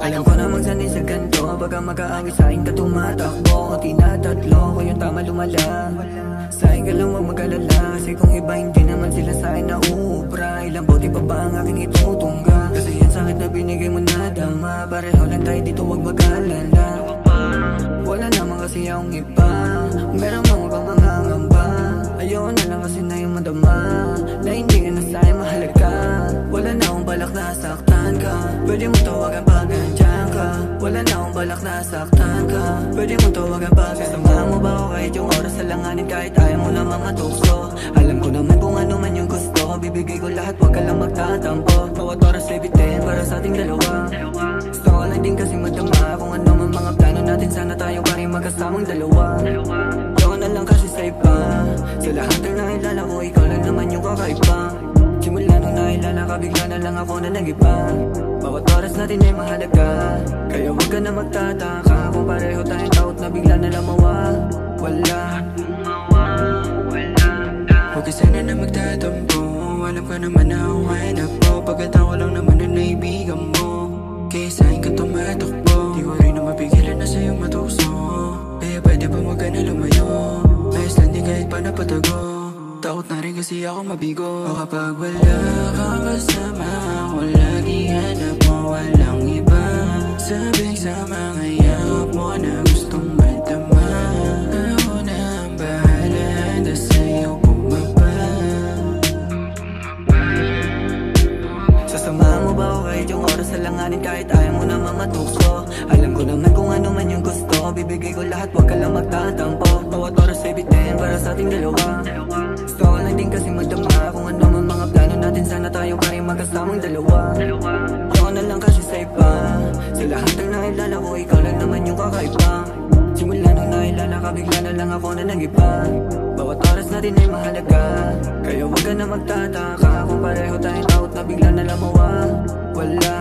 Alam ko namang sanay sa ganito, baga mag-aaway sa'kin ka tumatakbo. O tinatatlo ko yung tama lumala. Sa'kin ka lang huwag mag-alala, kasi kung iba hindi naman sila sa'kin na uubra. Ilang bote pa ba ang aking itutungga? Kasi yan sakit na binigay mo na dama. Pareho lang tayo dito huwag mag-alala. Wala naman kasi akong iba, meron mga bang mangangamba. Ayoko na lang kasi na yung madama, na hindi ka na sa'yo mahalaga. Wala na akong balak na saktan ka, pwede mo tawagan pag nandiyan ka. Wala na akong balak na saktan ka, pwede mo tawagan pag sasamahan mo ba ako kahit yung oras sa langanin, kahit ayaw mo na mga tukso. Alam ko naman kung ano man yung gusto, bibigay ko lahat, wag ka lang magtatampo. Bawat oras ay bitin para sa ating dalawa. Gusto ko lang din kasi madama kung ano man mga plano natin, sana tayo pa rin magkasamang dalawa. Ayaw na lang kasi sa iba, sa lahat ng nakilala ko, ikaw lang naman yung kakaiba. Simula nung nakilala ka, bigla na lang ako na nag-iba. Bawat oras natin ay mahalaga, kaya huwag ka na magtataka kung pareho tayong taot na bigla na lang mawawala. Huwag ka sana na magtatampo, alam ka naman na ako hanap mo. Pagkat ako lang naman ang naibigan mo, kaya sa'kin ka tumatakbo. Di ko rin na mapigilan na sa'yo matuso, kaya pwede ba wag ka na lumayo? Ayos lang din kahit pa napatago, takot na rin kasi ako mabigo. O kapag wala kang kasama, ako lagi hanap mo, walang iba. Sabik sa mga yakap mo na gustong madama. Ako na ang bahala, handa sa'yo bumaba. Sasamahan mo ba ako kahit yung oras sa langanin, kahit ayaw mo naman matukso? Alam ko naman kung ano man yung gusto, bibigay ko lahat, wag ka lang magtatampo. Bawat oras ay bitin para sa ating dalawa. Gusto ko lang din kasi madama kung ano man mga plano natin, sana tayo pa rin magkasamang dalawa. Ako na lang kasi sa iba, sa lahat ng nakilala ko, ikaw lang naman yung kakaiba. Simula nung nakilala ka, bigla na lang ako na nag-iba. Bawat oras natin ay mahalaga, kaya huwag ka na magtataka kung pareho tayong taot na bigla na lang mawawala.